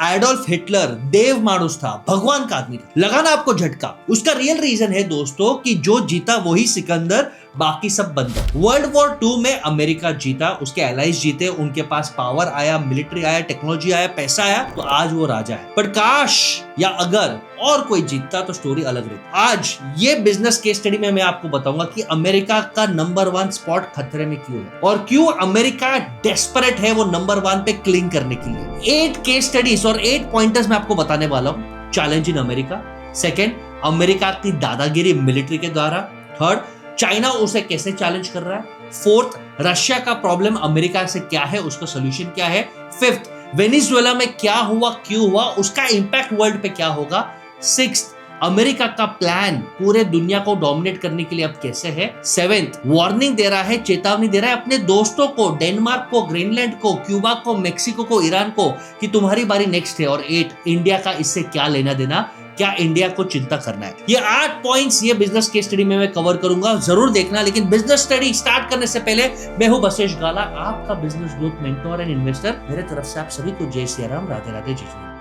Adolf Hitler देव मानुस था, भगवान का आदमी था। लगा ना आपको झटका? उसका रियल रीजन है दोस्तों कि जो जीता वही सिकंदर, बाकी सब बंदर। वर्ल्ड वॉर 2 में अमेरिका जीता, उसके एलाइज जीते, उनके पास पावर आया, मिलिट्री आया, टेक्नोलॉजी आया, पैसा आया, तो आज वो राजा है। पर काश या अगर और कोई जीतता तो स्टोरी अलग रहती। आज ये बिजनेस केस स्टडी में मैं आपको बताऊंगा कि अमेरिका का नंबर 1 स्पॉट खतरे में क्यों है और क्यों अमेरिका डेस्परेट है वो नंबर 1 पे क्लिंग करने के लिए। 8 केस स्टडीज और 8 पॉइंटर्स मैं आपको बताने वाला हूं। Challenge in America, second America की दादागिरी मिलिट्री के द्वारा, थर्ड चाइना उसे कैसे चैलेंज कर रहा है, फोर्थ रशिया का प्रॉब्लम अमेरिका से क्या है, उसका सोल्यूशन क्या है, फिफ्थ वेनेजुएला में क्या हुआ, क्यों हुआ, उसका इंपैक्ट वर्ल्ड पे क्या होगा, सिक्स्थ अमेरिका का प्लान पूरे दुनिया को डोमिनेट करने के लिए अब कैसे है, सेवेंथ वार्निंग दे रहा है, चेतावनी दे रहा है अपने दोस्तों को, डेनमार्क को, ग्रीनलैंड को, क्यूबा को, मेक्सिको को, ईरान को कि तुम्हारी बारी नेक्स्ट है, और 8 इंडिया का इससे क्या लेना देना, क्या इंडिया को चिंता करना है। ये 8 पॉइंट्स ये बिजनेस केस स्टडी में मैं कवर करूंगा, जरूर देखना। लेकिन बिजनेस स्टडी स्टार्ट करने से पहले मैं हूं बसेश गाला, आपका business growth mentor and investor. मेरे तरफ से आप सभी को जय सिया राम, राधे राधे, जय श्री।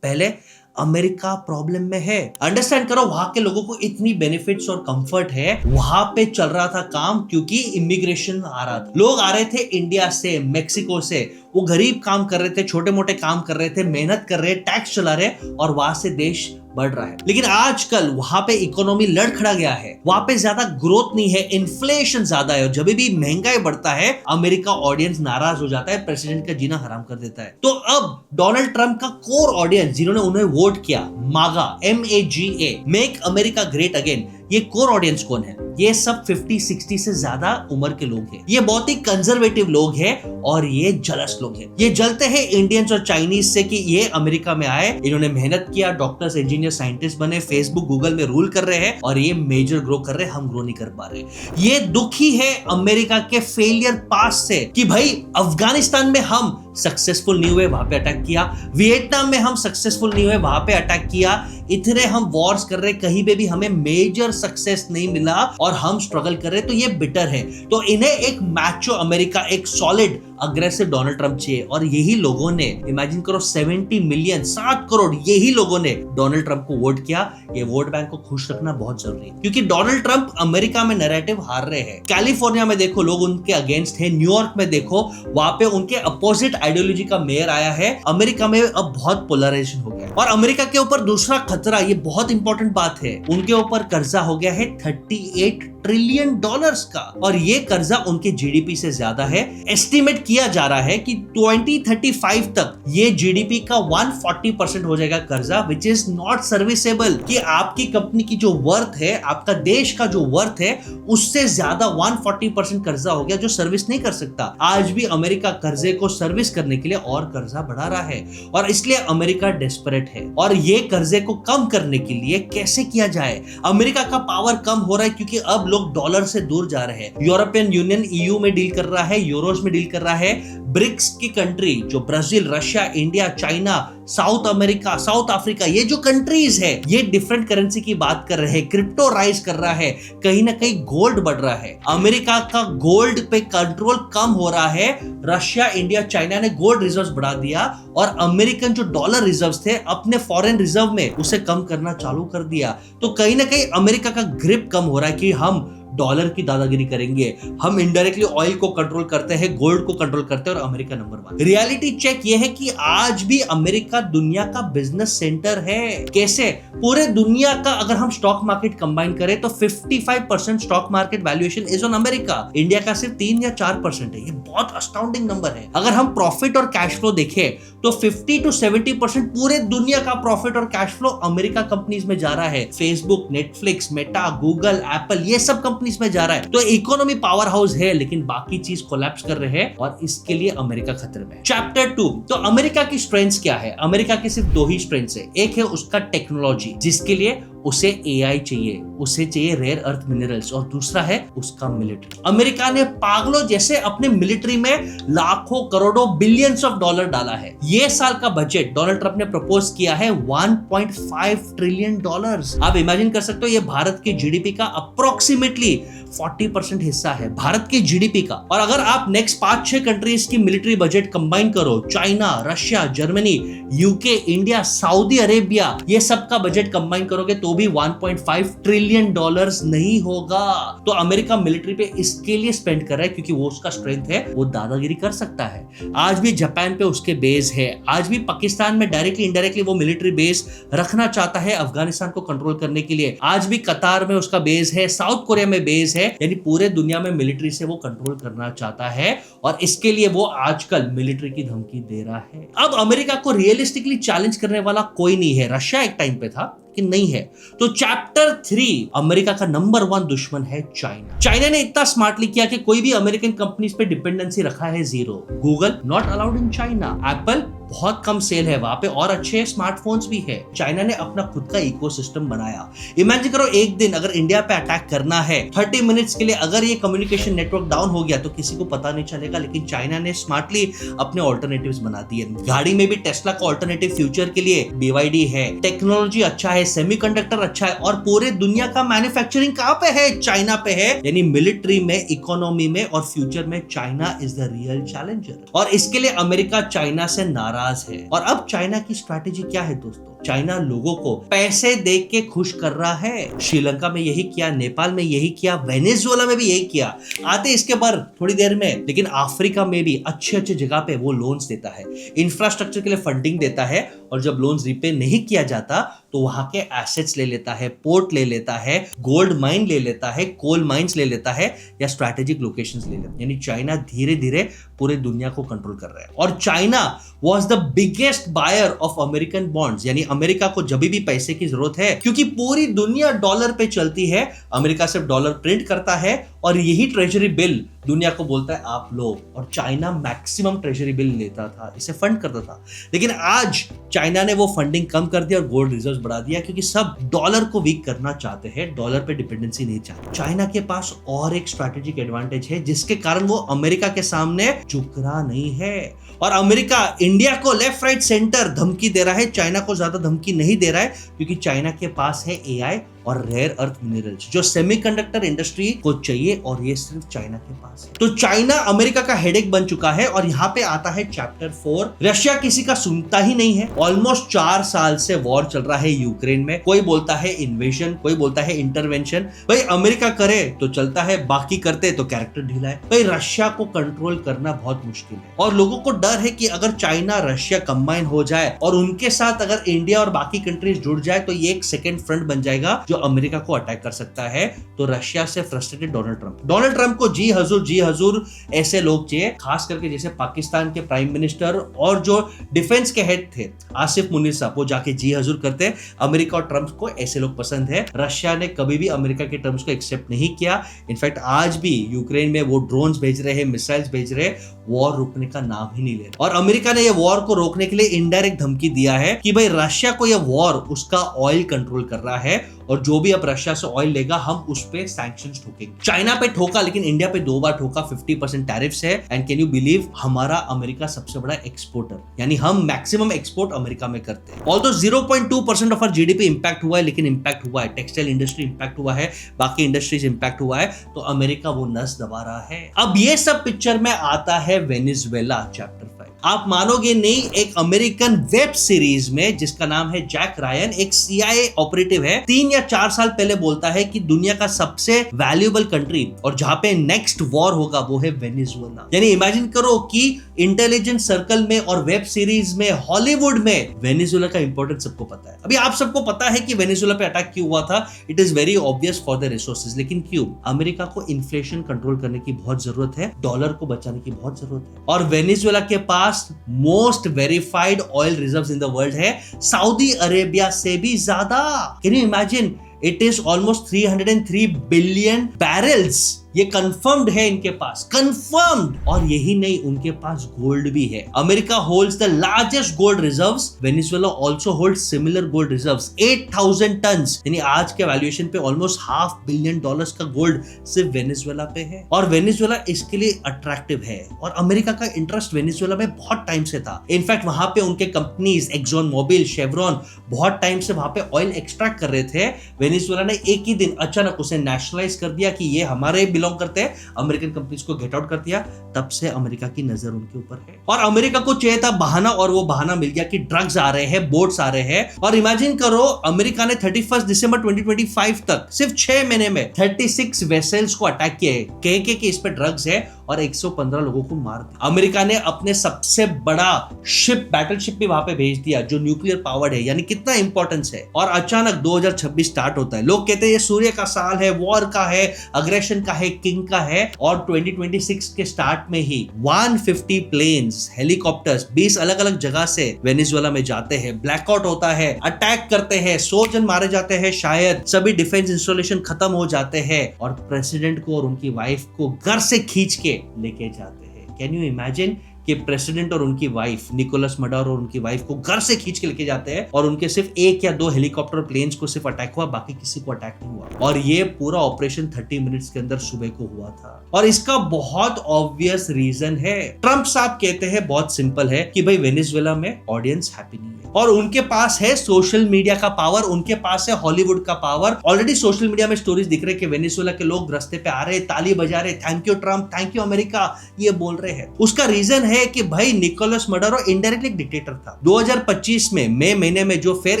पहले अमेरिका प्रॉब्लम में है, अंडरस्टैंड करो। वहां के लोगों को इतनी बेनिफिट्स और कंफर्ट है, वहां पे चल रहा था काम क्योंकि इमिग्रेशन आ रहा था। लोग आ रहे थे इंडिया से, मेक्सिको से, वो गरीब काम कर रहे थे, छोटे मोटे काम कर रहे थे, मेहनत कर रहे, टैक्स चला रहे, और वहां से देश बढ़ रहा है। लेकिन आजकल वहां पे इकोनॉमी लड़खड़ा गया है, वहां पे ज्यादा ग्रोथ नहीं है, इन्फ्लेशन ज्यादा है, और जब भी महंगाई बढ़ता है अमेरिका ऑडियंस नाराज हो जाता है, प्रेसिडेंट का जीना हराम कर देता है। तो अब डोनाल्ड ट्रंप का कोर ऑडियंस जिन्होंने उन्हें वोट किया, मागा, MAGA, make America great again, ये कोर ऑडियंस कौन है? ये सब 50-60 से ज्यादा उम्र के लोग हैं। ये बहुत ही कंजर्वेटिव लोग हैं और ये जलस लोग हैं। ये जलते हैं इंडियंस और चाइनीज से कि ये अमेरिका में आए, इन्होंने मेहनत किया, डॉक्टर्स, इंजीनियर, साइंटिस्ट बने, फेसबुक, गूगल में रूल कर रहे हैं और ये मेजर ग्रो कर रहे हैं, हम ग्रो नहीं कर पा रहे। ये दुखी है अमेरिका के फेलियर पास से कि भाई अफगानिस्तान में हम सक्सेसफुल नहीं हुए, वहां पे अटैक किया, वियतनाम में हम सक्सेसफुल नहीं हुए, वहां पे अटैक किया, इतने हम वॉर्स कर रहे, कहीं पे भी हमें मेजर सक्सेस नहीं मिला और हम स्ट्रगल कर रहे, तो ये बिटर है। तो इन्हें एक मैचो अमेरिका, एक सॉलिड अग्रेसिव डोनाल्ड ट्रंप चाहिए, और यही लोगों ने, इमेजिन करो 70 मिलियन, 7 करोड़ यही लोगों ने डोनाल्ड ट्रंप को वोट किया। ये वोट बैंक को खुश रखना बहुत जरूरी है क्योंकि डोनाल्ड ट्रंप अमेरिका में नैरेटिव हार रहे हैं। कैलिफोर्निया में देखो लोग उनके अगेंस्ट है, न्यूयॉर्क में देखो वहां पे उनके अपोजिट आइडियोलॉजी का मेयर आया है। अमेरिका में अब बहुत पोलराइजेशन हो गया, और अमेरिका के ऊपर दूसरा खतरा, ये बहुत इंपॉर्टेंट बात है, उनके ऊपर कर्जा हो गया है $38 ट्रिलियन का, और ये कर्जा उनके जीडीपी से ज्यादा है। एस्टिमेट किया जा रहा है कि 2035 तक ये जीडीपी का 140% हो जाएगा कर्जा, विच इज नॉट सर्विसेबल। कि आपकी कंपनी की जो वर्थ है, आपका देश का जो वर्थ है, उससे ज्यादा 140% कर्जा हो गया जो सर्विस नहीं कर सकता। आज भी अमेरिका कर्जे को सर्विस करने के लिए और कर्जा बढ़ा रहा है, और इसलिए अमेरिका डेस्परेट है। और ये कर्जे को कम करने के लिए कैसे किया जाए? अमेरिका का पावर कम हो रहा है क्योंकि अब लोग डॉलर से दूर जा रहे हैं। यूरोपियन यूनियन EU में डील कर रहा है, यूरोस में डील कर रहा है। ब्रिक्स की कंट्री जो Brazil, Russia, India, China, south America, south Africa, ये जो कंट्रीज है ये डिफरेंट करेंसी की बात कर रहे हैं, क्रिप्टो राइज कर रहा है, कहीं ना कहीं गोल्ड बढ़ रहा है। अमेरिका का गोल्ड पे कंट्रोल कम हो रहा है। रशिया, इंडिया, चाइना ने गोल्ड रिजर्व्स बढ़ा दिया, और अमेरिकन जो डॉलर रिजर्व्स थे अपने फॉरेन रिजर्व में उसे कम करना चालू कर दिया। तो कहीं ना कहीं अमेरिका का ग्रिप कम हो रहा है कि हम डॉलर की दादागिरी करेंगे, हम इनडायरेक्टली ऑयल को कंट्रोल करते हैं, गोल्ड को कंट्रोल करते हैं, और अमेरिका नंबर 1। रियलिटी चेक ये है कि आज भी अमेरिका दुनिया का बिजनेस सेंटर है। कैसे? पूरे दुनिया का अगर हम स्टॉक मार्केट कंबाइन करें तो 55% stock market valuation is on America. India का सिर्फ 3 या 4% है। ये बहुत अस्टाउंडिंग नंबर है। अगर हम प्रॉफिट और कैश फ्लो देखें तो 50 to 70% पूरे दुनिया का प्रॉफिट और कैश फ्लो अमेरिका कंपनीज में जा रहा है। Facebook, Netflix, Meta, Google, Apple, ये सब कंपनीज में जा रहा है। तो इकोनॉमी पावर हाउस है, लेकिन बाकी चीज कोलैप्स कर रहे हैं, और इसके लिए अमेरिका खतरे में है। चैप्टर 2। तो अमेरिका की स्ट्रेंथ्स क्या है? अमेरिका की सिर्फ 2 ही स्ट्रेंथ्स है। एक है उसका टेक्नोलॉजी, जिसके लिए उसे एआई चाहिए, उसे चाहिए रेयर अर्थ मिनरल्स, और दूसरा है उसका मिलिट्री। अमेरिका ने पागलों जैसे अपने मिलिट्री में लाखों करोड़ों बिलियंस ऑफ डॉलर डाला है। ये साल का बजट डोनाल्ड ट्रंप ने प्रपोज किया है 1.5 ट्रिलियन डॉलर्स। आप इमेजिन कर सकते हो, ये भारत के जीडीपी का अप्रोक्सीमेटली 40% हिस्सा है, भारत के जीडीपी का। और अगर आप नेक्स्ट 5-6 कंट्रीज की मिलिट्री बजट कंबाइन करो, China, Russia, Germany, UK, India, Saudi Arabia, ये सब का बजट कंबाइन करोगे तो भी 1.5 ट्रिलियन डॉलर्स नहीं होगा। तो अमेरिका मिलिट्री पे इसके लिए स्पेंड कर रहा है क्योंकि वो उसका स्ट्रेंथ है, वो दादागिरी कर सकता है। आज भी जापान पे उसके बेस है, आज भी पाकिस्तान में डायरेक्टली इनडायरेक्टली वो मिलिट्री बेस रखना चाहता है अफगानिस्तान को कंट्रोल करने के लिए। आज भी कतार में उसका बेस है, साउथ कोरिया में बेस है, यानी पूरे दुनिया में मिलिट्री से वो कंट्रोल करना चाहता है, और इसके लिए वो आजकल मिलिट्री की धमकी दे रहा है। अब अमेरिका को रियलिस्टिकली चैलेंज करने वाला कोई नहीं है। रशिया एक टाइम पे था कि नहीं है। तो चैप्टर 3 अमेरिका का नंबर 1 दुश्मन है चाइना। चाइना ने इतना स्मार्टली किया कि कोई भी अमेरिकन कंपनीज पे डिपेंडेंसी रखा है 0। Google not allowed in China, Apple बहुत कम सेल है वहां पे, और अच्छे स्मार्टफोन्स भी है। चाइना ने अपना खुद का इकोसिस्टम बनाया। इमेजिन करो, एक दिन अगर इंडिया पे अटैक करना है 30 मिनट्स के लिए, अगर ये कम्युनिकेशन नेटवर्क डाउन हो गया तो किसी को पता नहीं चलेगा, लेकिन चाइना ने स्मार्टली अपने ऑल्टरनेटिव्स बना दिए। गाड़ी में भी टेस्ला का ऑल्टरनेटिव फ्यूचर के लिए BYD है। टेक्नोलॉजी अच्छा है, सेमीकंडक्टर अच्छा है, और पूरे दुनिया का मैन्युफैक्चरिंग कहां पे है? चाइना पे है। यानी मिलिट्री में, इकोनॉमी में और फ्यूचर में China is the real challenger, और इसके लिए अमेरिका चाइना से नाराज है। और अब चाइना की स्ट्रैटेजी क्या है दोस्तों? चाइना लोगों को पैसे दे के खुश कर रहा है। श्रीलंका में यही किया, नेपाल में यही किया, वेनेजुएला में भी यही किया। आते इसके बाद थोड़ी देर में, लेकिन अफ्रीका में भी अच्छे अच्छे जगह पे वो लोन्स देता है, इंफ्रास्ट्रक्चर के लिए फंडिंग देता है, और जब लोन्स रिपे नहीं किया जाता तो वहां के एसेट्स ले लेता है, पोर्ट ले लेता है, गोल्ड माइन ले लेता है, कोल माइंस ले लेता है, या स्ट्रैटेजिक लोकेशंस ले लेता है। यानी चाइना धीरे धीरे पूरे दुनिया को कंट्रोल कर रहा है। और China was the biggest buyer of American bonds, यानी अमेरिका को जब भी पैसे की जरूरत है, क्योंकि पूरी दुनिया डॉलर पे चलती है, अमेरिका सिर्फ डॉलर प्रिंट करता है, और यही ट्रेजरी बिल दुनिया को बोलता है आप लो। और चाइना मैक्सिमम ट्रेजरी बिल लेता था, इसे फंड करता था। लेकिन आज चाइना ने वो फंडिंग कम कर दिया और गोल्ड रिजर्व्स बढ़ा दिया, क्योंकि सब डॉलर को वीक करना चाहते हैं, डॉलर पे डिपेंडेंसी नहीं चाहते। चाइना के पास और एक स्ट्रैटेजिक एडवांटेज है, जिसके कारण वो अमेरिका के सामने झुक रहा नहीं है। और अमेरिका इंडिया को लेफ्ट राइट सेंटर धमकी दे रहा है, चाइना को ज्यादा धमकी नहीं दे रहा है, क्योंकि चाइना के पास है एआई और रेयर अर्थ मिनरल्स, जो सेमीकंडक्टर इंडस्ट्री को चाहिए, और ये सिर्फ चाइना के पास है। तो चाइना अमेरिका का हेडेक बन चुका है। और यहाँ पे आता है चैप्टर 4। रशिया किसी का सुनता ही नहीं है। ऑलमोस्ट 4 साल से वॉर चल रहा है यूक्रेन में। कोई बोलता है इन्वेजन, कोई बोलता है इंटरवेंशन। भाई अमेरिका करे तो चलता है, बाकी करते तो कैरेक्टर ढीला है। भाई रशिया को कंट्रोल करना बहुत मुश्किल है, और लोगों को डर है कि अगर चाइना रशिया कंबाइन हो जाए और उनके साथ अगर इंडिया और बाकी कंट्रीज जुड़ जाए तो ये एक सेकेंड फ्रंट बन जाएगा जो अमेरिका को अटैक कर सकता है। तो रशिया से फ्रस्ट्रेटेड डोनाल्ड ट्रंप को जी हजूर ऐसे लोग चाहिए, खास करके जैसे पाकिस्तान के प्राइम मिनिस्टर और जो डिफेंस के हेड थे आसिफ मुनीर साहब, वो जाके जी हजूर करते हैं। अमेरिका और ट्रंप को ऐसे लोग पसंद है। रशिया ने कभी भी अमेरिका के टर्म्स को एक्सेप्ट नहीं किया। इनफैक्ट आज भी यूक्रेन में वो ड्रोन्स भेज रहे हैं, मिसाइल्स भेज रहे हैं, वॉर रुकने का नाम ही नहीं ले रहे। और अमेरिका ने ये वॉर को रोकने के लिए इनडायरेक्ट धमकी दिया है कि भाई रशिया को ये वॉर उसका ऑयल कंट्रोल कर रहा है, और जो भी अब रशिया से ऑयल लेगा हम उस पे सैंक्शंस ठोकेंगे। चाइना पे ठोका, लेकिन इंडिया पे 2 बार ठोका। 50% टैरिफ्स है। एंड कैन यू बिलीव, हमारा अमेरिका सबसे बड़ा एक्सपोर्टर, यानी हम मैक्सिमम एक्सपोर्ट अमेरिका में करते हैं। Although 0.2% of our GDP impact हुआ है, लेकिन इंपैक्ट हुआ है, टेक्सटाइल इंडस्ट्री इंपैक्ट हुआ है, बाकी इंडस्ट्रीज इंपैक्ट हुआ है, तो अमेरिका वो नस दबा रहा है। अब ये सब पिक्चर में आता है वेनेजुएला चैप्टर 5। आप मानोगे नहीं, एक अमेरिकन वेब सीरीज में जिसका नाम है जैक रायन, एक CIA ऑपरेटिव है, 3 या 4 साल पहले बोलता है कि दुनिया का सबसे वैल्यूएबल कंट्री और जहां पे नेक्स्ट वॉर होगा वो है वेनेजुएला। यानी इमेजिन करो कि इंटेलिजेंस सर्कल में और वेब सीरीज में, हॉलीवुड में वेनेजुएला का इंपॉर्टेंस सबको पता है। अभी आप सबको पता है कि वेनेजुएला पे अटैक क्यों हुआ था। It is very obvious for the resources, लेकिन क्यों? अमेरिका को इन्फ्लेशन कंट्रोल करने की बहुत जरूरत है, डॉलर को बचाने की बहुत जरूरत है, और वेनेजुएला के पास most verified oil reserves in the world है, सऊदी अरेबिया से भी ज्यादा। Can you imagine? It is almost 303 billion barrels ये कंफर्म्ड है इनके पास, कंफर्म्ड। और यही नहीं, उनके पास गोल्ड भी है। America holds the largest gold reserves, Venezuela also holds similar gold reserves 8000 tons, यानी आज के वैल्यूएशन पे ऑलमोस्ट $500 बिलियन का गोल्ड सिर्फ वेनेजुएला पे है। और वेनेजुएला इसके लिए अट्रैक्टिव है और अमेरिका का इंटरेस्ट वेनेजुएला में बहुत टाइम से था। इनफैक्ट वहां पे उनके कंपनीज एक्सॉन मोबिल, शेवरॉन बहुत टाइम से वहां पे ऑयल एक्सट्रैक्ट कर रहे थे। वेनेजुएला ने एक ही दिन अचानक उसे नेशनलाइज कर दिया कि ये हमारे बिलोंग करते हैं, अमेरिकन कंपनीज को गेट आउट कर दिया। तब से अमेरिका की नजर उनके ऊपर है और अमेरिका को चाहिए था बहाना, और वो बहाना मिल गया कि ड्रग्स आ रहे हैं, बोट्स आ रहे हैं। और इमेजिन करो, अमेरिका ने 31 दिसंबर 2025 तक सिर्फ 6 महीने में 36 वेसल्स को अटैक किए, कह के कि इस पे ड्रग्स है, और 115 लोगों को मार दिया। अमेरिका ने अपने सबसे बड़ा शिप, बैटलशिप भी वहां पे भेज दिया जो न्यूक्लियर पावर्ड है, यानी कितना इंपॉर्टेंस है। और अचानक 2026 स्टार्ट होता है। लोग कहते हैं ये सूर्य का साल है, वॉर का है, अग्रेशन का है, किंग का है। और 2026 के स्टार्ट में ही 150 प्लेन्स, हेलीकॉप्टर्स 20 अलग अलग जगह से वेनेजुएला में जाते हैं, ब्लैकआउट होता है, अटैक करते हैं, 100 जन मारे जाते हैं, शायद सभी डिफेंस इंस्टॉलेशन खत्म हो जाते हैं, और प्रेसिडेंट को और उनकी वाइफ को घर से खींच के लेके जाते हैं। कैन यू इमेजिन कि प्रेसिडेंट और उनकी वाइफ, निकोलस मडुरो और उनकी वाइफ को घर से खींच के लेके जाते हैं, और उनके सिर्फ 1 या 2 हेलीकॉप्टर प्लेन्स को सिर्फ अटैक हुआ, बाकी किसी को अटैक नहीं हुआ। और ये पूरा ऑपरेशन 30 मिनट्स के अंदर सुबह को हुआ था। और इसका बहुत ऑब्वियस रीजन है। ट्रंप साहब कहते हैं बहुत सिंपल है कि भाई वेनेजुएला में ऑडियंस हैप्पी नहीं है, और उनके पास है सोशल मीडिया का पावर, उनके पास है हॉलीवुड का पावर। ऑलरेडी सोशल मीडिया में स्टोरीज दिख रहे कि वेनेजुएला के लोग रास्ते पे आ रहे, ताली बजा रहे, thank you Trump, thank you America, ये बोल रहे हैं। उसका रीजन है कि भाई निकोलस मडुरो इनडायरेक्टली एक डिक्टेटर था। 2025 में मई महीने में जो फेयर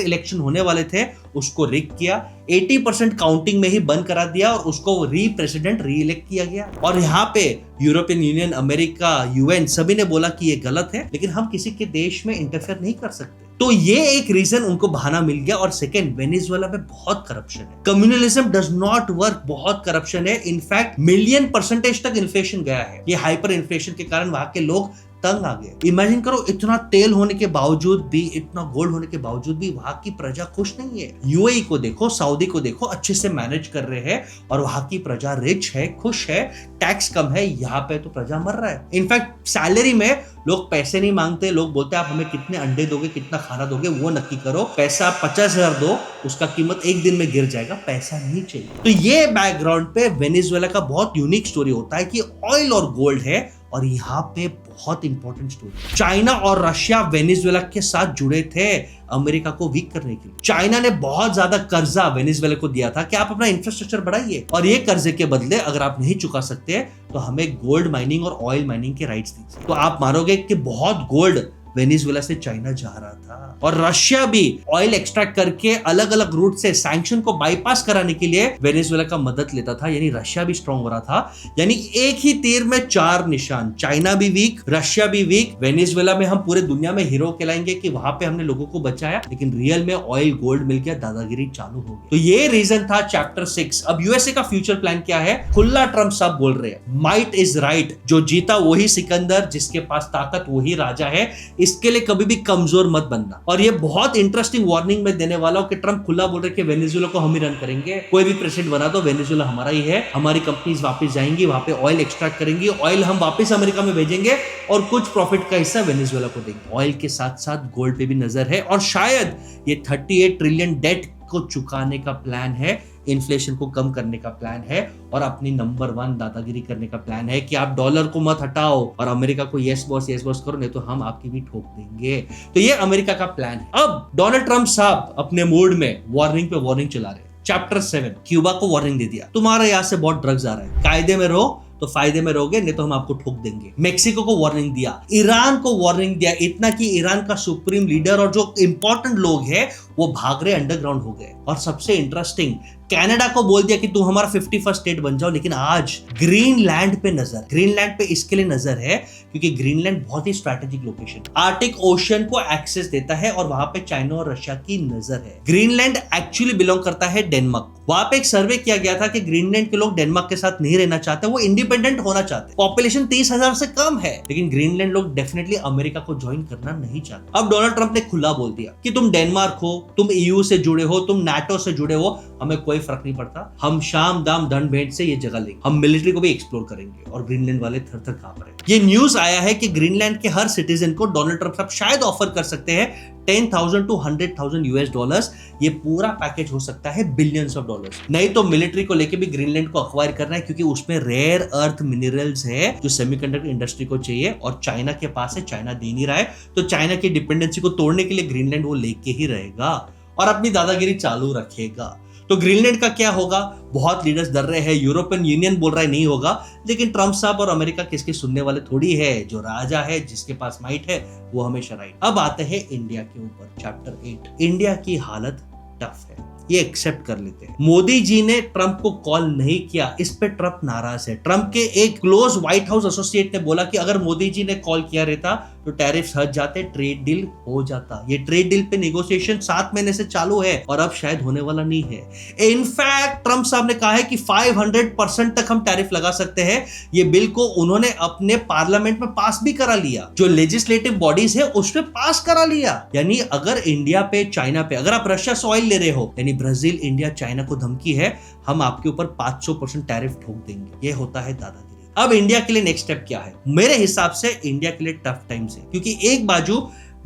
इलेक्शन होने वाले थे उसको रिग किया, 80% काउंटिंग में ही बंद करा दिया, और उसको प्रेसिडेंट री इलेक्ट किया गया। और यहाँ पे यूरोपियन यूनियन, अमेरिका, यूएन सभी ने बोला कि ये गलत है, लेकिन हम किसी के देश में इंटरफेयर नहीं कर सकते। तो ये एक रीजन उनको बहाना मिल गया। और सेकंड, वेनेजुएला में बहुत करप्शन है, कम्युनलिज्म डज नॉट वर्क, बहुत करप्शन है। इनफैक्ट मिलियन % तक इन्फ्लेशन गया है। ये हाइपर इन्फ्लेशन के कारण वहां के लोग तंग आ गए। इमेजिन करो, इतना तेल होने के बावजूद भी, इतना गोल्ड होने के बावजूद भी वहां की प्रजा खुश नहीं है। यूएई को देखो, सऊदी को देखो, अच्छे से मैनेज कर रहे हैं और वहां की प्रजा रिच है, खुश है, टैक्स कम है। यहाँ पे तो प्रजा मर रहा है। इनफैक्ट सैलरी में लोग पैसे नहीं मांगते, लोग बोलते हैं आप हमें कितने अंडे दोगे, कितना खाना दोगे, वो नक्की करो। पैसा 50,000 दो, उसका कीमत एक दिन में गिर जाएगा, पैसा नहीं चाहिए। तो ये बैकग्राउंड पे वेनेजुएला का बहुत यूनिक स्टोरी होता है कि ऑयल और गोल्ड है, और यहाँ पे बहुत इंपॉर्टेंट स्टोरी, चाइना और रशिया वेनेजुएला के साथ जुड़े थे अमेरिका को वीक करने के लिए। चाइना ने बहुत ज्यादा कर्जा वेनेजुएला को दिया था कि आप अपना इंफ्रास्ट्रक्चर बढ़ाइए, और ये कर्जे के बदले अगर आप नहीं चुका सकते तो हमें गोल्ड माइनिंग और ऑयल माइनिंग के राइट्स दीजिए। तो आप मानोगे कि बहुत गोल्ड वेनेजुएला से चाइना जा रहा था, और रशिया भी ऑयल एक्सट्रैक्ट करके अलग अलग रूट से सैंक्शन को बाईपास कराने के लिए वेनेजुएला का मदद लेता था। यानी रशिया भी स्ट्रांग हो रहा था। यानी एक ही तीर में 4 निशान, चाइना भी वीक, रशिया भी वीक। वेनेजुएला में हम पूरे दुनिया में हीरो कहलाएंगे कि वहां पे हमने लोगों को बचाया, लेकिन रियल में ऑयल गोल्ड मिल गया, दादागिरी चालू हो गई। तो ये रीजन था चैप्टर 6। अब यूएसए का फ्यूचर प्लान क्या है? खुला ट्रंप साहब बोल रहे हैं, माइट इज राइट, जो जीता वही सिकंदर, जिसके पास ताकत वही राजा है, इसके लिए कभी भी कमजोर मत बनना। और ये बहुत इंटरेस्टिंग वार्निंग में देने वाला हूं कि ट्रंप खुला बोल रहे कि वेनेजुएला को हम ही रन करेंगे, कोई भी प्रेसिडेंट बना दो, वेनेजुएला हमारा ही है, हमारी कंपनीज वापस जाएंगी, वहां पे ऑयल एक्सट्रैक्ट करेंगी, ऑयल हम वापस अमेरिका में भेजेंगे, और कुछ प्रॉफिट का हिस्सा वेनेजुएला को देंगे। ऑयल के साथ साथ गोल्ड पे भी नजर है, और शायद ये 38 ट्रिलियन डेट को चुकाने का प्लान है, इन्फ्लेशन को कम करने का प्लान है, और अपनी नंबर 1 दादागिरी करने का प्लान है कि आप डॉलर को मत हटाओ और अमेरिका को यस बॉस करो, नहीं तो हम आपकी भी ठोक देंगे। तो ये अमेरिका का प्लान है। अब डोनाल्ड ट्रंप साहब अपने मूड में वार्निंग पे वार्निंग चला रहे हैं। चैप्टर 7, क्यूबा को वार्निंग दे दिया, तुम्हारे यहाँ से बहुत ड्रग्स आ रहा है, कायदे में रहो तो फायदे में रहोगे, नहीं तो हम आपको ठोक देंगे। मेक्सिको को वार्निंग दिया, ईरान को वार्निंग दिया, इतना कि ईरान का सुप्रीम लीडर और जो इंपॉर्टेंट लोग हैं वो भाग रहे, अंडरग्राउंड हो गए। और सबसे इंटरेस्टिंग, कनाडा को बोल दिया कि तुम हमारा 51st स्टेट बन जाओ। लेकिन आज ग्रीनलैंड पे नजर, ग्रीनलैंड पे इसके लिए नजर है क्योंकि ग्रीनलैंड बहुत ही स्ट्रैटेजिक लोकेशन, आर्टिक ओशन को एक्सेस देता है, और वहां पे चाइना और रशिया की नजर है। ग्रीनलैंड एक्चुअली बिलोंग करता है डेनमार्क, वहां पे एक सर्वे किया गया था कि ग्रीनलैंड के लोग डेनमार्क के साथ नहीं रहना चाहते, वो इंडिपेंडेंट होना चाहते। पॉपुलेशन 30,000 से कम है, लेकिन ग्रीनलैंड लोग डेफिनेटली अमेरिका को ज्वाइन करना नहीं चाहते। अब डोनाल्ड ट्रंप ने खुला बोल दिया कि तुम डेनमार्क हो, तुम ईयू से जुड़े हो, तुम नाटो से जुड़े हो, हमें कोई फर्क नहीं पड़ता, हम शाम दाम दंड भेंट से ये जगह लेंगे, हम मिलिट्री को भी एक्सप्लोर करेंगे। और ग्रीनलैंड वाले थर थर कांप रहे। ये न्यूज आया है कि ग्रीनलैंड के हर सिटीजन को डोनाल्ड ट्रंप साहब शायद ऑफर कर सकते हैं 10,000 to 100,000 US डॉलर्स। ये पूरा पैकेज हो सकता है बिलियंस ऑफ डॉलर्स। नहीं तो मिलिट्री को लेके भी ग्रीनलैंड को अक्वायर करना है, क्योंकि उसमें रेयर अर्थ मिनरल्स है जो सेमीकंडक्टर इंडस्ट्री को चाहिए, और चाइना के पास है, चाइना दे नहीं रहा है, तो चाइना की डिपेंडेंसी को तोड़ने के लिए ग्रीनलैंड वो लेके ही रहेगा और अपनी दादागिरी चालू रखेगा। तो ग्रीनलैंड का क्या होगा? बहुत लीडर्स डर रहे हैं, यूरोपियन यूनियन बोल रहा है नहीं होगा, लेकिन ट्रंप साहब और अमेरिका किसके सुनने वाले थोड़ी है। जो राजा है, जिसके पास माइट है, वो हमेशा राइट। अब आते हैं इंडिया के ऊपर, चैप्टर 8। इंडिया की हालत टफ है, ये एक्सेप्ट कर लेते हैं। मोदी जी ने ट्रंप को कॉल नहीं किया, इस पे ट्रंप नाराज है। ट्रंप के एक क्लोज व्हाइट हाउस एसोसिएट ने बोला कि अगर मोदी जी ने कॉल किया रहता तो टैरिफ्स हट जाते, ट्रेड डील हो जाता। ये ट्रेड डील पे नेगोशिएशन 7 महीने से चालू है और अब शायद होने वाला नहीं है। इनफैक्ट ट्रंप साहब ने कहा है कि 500% तक हम टैरिफ लगा सकते हैं। ये बिल को उन्होंने अपने पार्लियामेंट में पास भी करा लिया, जो लेजिस्लेटिव बॉडीज है उसमें पास करा लिया। यानी अगर इंडिया पे, चाइना पे, अगर आप रशिया से ऑयल ले रहे हो, यानी ब्राजील, इंडिया, चाइना को धमकी है, हम आपके ऊपर 500% टैरिफ ठोक देंगे। ये होता है दादागिरी। अब इंडिया के लिए नेक्स्ट स्टेप क्या है? मेरे हिसाब से इंडिया के लिए टफ टाइम्स है, क्योंकि एक बाजू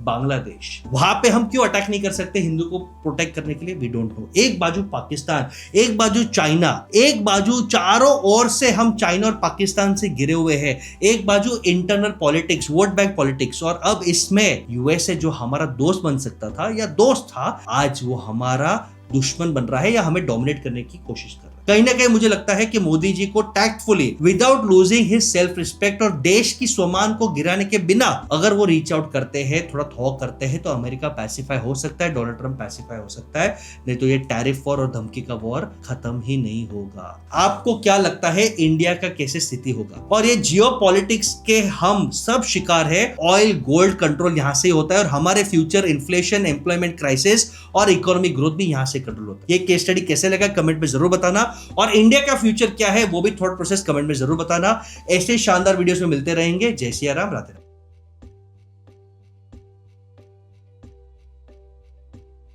बांग्लादेश, वहां पे हम क्यों अटैक नहीं कर सकते हिंदू को प्रोटेक्ट करने के लिए? We don't know. एक बाजू पाकिस्तान, एक बाजू चाइना, एक बाजू चारों ओर से हम चाइना और पाकिस्तान से घिरे हुए हैं, एक बाजू internal politics, vote bank politics, और अब इसमें यूएसए जो हमारा दोस्त बन सकता था या दोस्त था, आज वो हमारा दुश्मन बन रहा है या हमें डोमिनेट करने की कोशिश कर रहा है। कहीं ना कहीं मुझे लगता है कि मोदी जी को tactfully, without losing his self respect और देश की स्वमान को गिराने के बिना, अगर वो रीच आउट करते हैं, थोड़ा थॉ करते हैं, तो अमेरिका पैसिफाई हो सकता है, डोनाल्ड ट्रंप पैसिफाई हो सकता है। नहीं तो ये टैरिफ वॉर और धमकी का वॉर खत्म ही नहीं होगा। आपको क्या लगता है इंडिया का कैसे स्थिति होगा? और ये जियोपॉलिटिक्स के हम सब शिकार है। ऑयल गोल्ड कंट्रोल यहां से होता है, और हमारे फ्यूचर इन्फ्लेशन, एम्प्लॉयमेंट क्राइसिस और इकोनॉमिक ग्रोथ भी यहां से कंट्रोल होता है। ये केस स्टडी कैसे लगा कमेंट में जरूर बताना, और इंडिया का फ्यूचर क्या है वो भी थॉट प्रोसेस कमेंट में जरूर बताना। ऐसे शानदार वीडियोस में मिलते रहेंगे। जय सिया राम, राधे राधे।